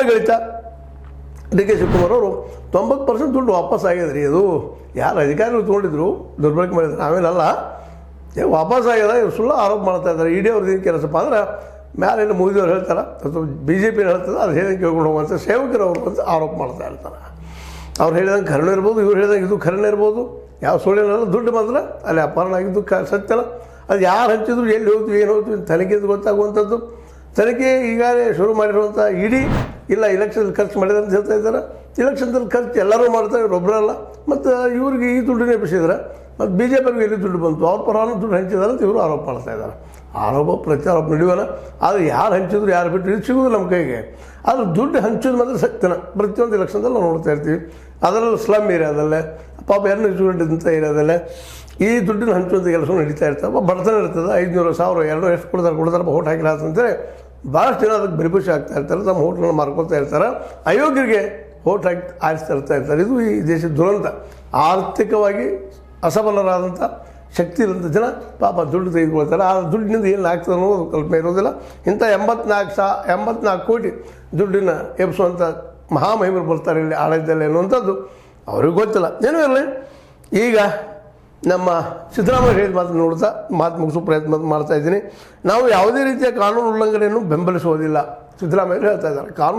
ಗಳಿತ D K Shivakumar ಅವರು 90% ದುಡ್ಡು ವಾಪಸ್ ಆಗ್ಯದ ರೀ. ಅದು ಯಾರು ಅಧಿಕಾರಿಗಳು ತೊಗೊಂಡಿದ್ರು ದುರ್ಬಳಕೆ ಮಾಡಿದ್ರು, ಆಮೇಲಲ್ಲ ವಾಪಸ್ ಆಗ್ಯದ. ಇವ್ರು ಸುಳ್ಳು ಆರೋಪ ಮಾಡ್ತಾ ಇದ್ದಾರೆ. ಇಡಿ ಅವ್ರದ್ದು ಏನು ಕೆಲಸಪ್ಪ ಅಂದ್ರೆ ಮ್ಯಾಲೆ ಮೋದಿಯವ್ರು ಹೇಳ್ತಾರೆ ಅಥವಾ BJP ಹೇಳ್ತದೆ, ಅದು ಹೇಳಿದಂಗೆ ಕೇಳ್ಕೊಂಡು ಹೋಗುವಂಥ ಸೇವಕರು ಅವರು ಅಂತ ಆರೋಪ ಮಾಡ್ತಾ ಇರ್ತಾರೆ. ಅವ್ರು ಹೇಳಿದಂಗೆ ಕರುಣೆ ಇರ್ಬೋದು, ಇವ್ರು ಹೇಳಿದಂಗೆ ಇದು ಕರುಣೆ ಇರ್ಬೋದು, ಯಾವ ಸುಳ್ಳಿನಲ್ಲ. ದುಡ್ಡು ಮಾತ್ರ ಅಲ್ಲಿ ಅಪಹರಣ ಆಗಿದ್ದು ಸತ್ಯಲ್ಲ. ಅದು ಯಾರು ಹಂಚಿದ್ರು, ಎಲ್ಲಿ ಹೋಗ್ತೀವಿ, ಏನು ಹೋಗ್ತೀವಿ ತನಿಖೆದು ಗೊತ್ತಾಗುವಂಥದ್ದು. ತನಿಖೆ ಈಗಾಗಲೇ ಶುರು ಮಾಡಿರುವಂಥ ಇಡೀ ಇಲ್ಲ ಇಲೆಕ್ಷನ್ ಖರ್ಚು ಮಾಡಿದ್ರೆ ಅಂತ ಹೇಳ್ತಾ ಇದ್ದಾರೆ. ಇಲೆಕ್ಷನ್ದಲ್ಲಿ ಖರ್ಚು ಎಲ್ಲರೂ ಮಾಡ್ತಾರೆ, ಇವರೊಬ್ಬರಲ್ಲ. ಮತ್ತು ಇವ್ರಿಗೆ ಈ ದುಡ್ಡನ್ನೇ ಎಬ್ಬಿಸಿದ್ರೆ ಮತ್ತು BJPಗೆ ಎಲ್ಲಿ ದುಡ್ಡು ಬಂತು, ಅವ್ರ ಪರವಾಗಿ ದುಡ್ಡು ಹಂಚಿದ್ದಾರೆ ಅಂತ ಇವರು ಆರೋಪ ಮಾಡ್ತಾ ಇದ್ದಾರೆ. ಆರೋಪ ಪ್ರತ್ಯಾರೋಪ ನಡೆಯುವಲ್ಲ. ಆದರೆ ಯಾರು ಹಂಚಿದ್ರು ಯಾರು ಬಿಟ್ಟರು ಇದು ಸಿಗೋದು ನಮ್ಮ ಕೈಗೆ. ಆದರೆ ದುಡ್ಡು ಹಂಚೋದು ಮಾತ್ರ ಸತ್ಯನ ಪ್ರತಿಯೊಂದು ಇಲೆಕ್ಷನ್ದಲ್ಲಿ ನಾವು ನೋಡ್ತಾ ಇರ್ತೀವಿ. ಅದರಲ್ಲೂ ಸ್ಲಮ್ ಏರಿಯಾದಲ್ಲೇ ಪಾಪ ಎಣ್ಣೆ ಇದ್ದಂಥ ಏರಿಯಾದಲ್ಲೇ ಈ ದುಡ್ಡನ್ನು ಹಂಚುವಂಥ ಕೆಲಸ ನಡೀತಾ ಇರ್ತಾವೆ. ಬಡತನ ಇರ್ತದೆ. 500, 1000, 200 ಎಷ್ಟು ಕೊಡ್ತಾರೆ ಓಟ್ ಹಾಕಿಲ್ಲ ಅಂತಂದರೆ ಭಾಳಷ್ಟು ಜನ ಅದಕ್ಕೆ ಬೆನಿಫಿಷ್ ಆಗ್ತಾ ಇರ್ತಾರೆ. ತಮ್ಮ ಓಟ್ಗಳನ್ನ ಮಾರ್ಕೊಳ್ತಾ ಇರ್ತಾರೆ. ಅಯೋಗ್ಯರಿಗೆ ಓಟ್ ಹಾಕಿ ಆರಿಸ್ತಾ ಇರ್ತಾರೆ. ಇದು ಈ ದೇಶದ ದುರಂತ. ಆರ್ಥಿಕವಾಗಿ ಅಸಬಲರಾದಂಥ ಶಕ್ತಿ ಇರೋಂಥ ಜನ ಪಾಪ ದುಡ್ಡು ತೆಗೆದುಕೊಳ್ತಾರೆ. ಆ ದುಡ್ಡಿನಿಂದ ಏನು ಆಗ್ತದೆ ಅನ್ನೋದು ಕಲ್ಪನೆ ಇರೋದಿಲ್ಲ. ಇಂಥ 84 ಕೋಟಿ ದುಡ್ಡನ್ನು ಎಬ್ಬಿಸುವಂಥ ಮಹಾಮಹಿಮರು ಬರ್ತಾರೆ ಇಲ್ಲಿ ಆಡಳಿತದಲ್ಲಿ ಅನ್ನುವಂಥದ್ದು ಅವ್ರಿಗೆ ಗೊತ್ತಿಲ್ಲ. ಏನೂ ಇರಲಿ, ಈಗ ನಮ್ಮ ಸಿದ್ದರಾಮಯ್ಯ ಹೇಳಿದ ಮಾತು ಮುಗಿಸೋ ಪ್ರಯತ್ನ ಮಾಡ್ತಾಯಿದ್ದೀನಿ. ನಾವು ಯಾವುದೇ ರೀತಿಯ ಕಾನೂನು ಉಲ್ಲಂಘನೆಯನ್ನು ಬೆಂಬಲಿಸುವುದಿಲ್ಲ. ಸಿದ್ದರಾಮಯ್ಯ ಹೇಳ್ತಾ ಇದ್ದಾರೆ ಕಾನೂನು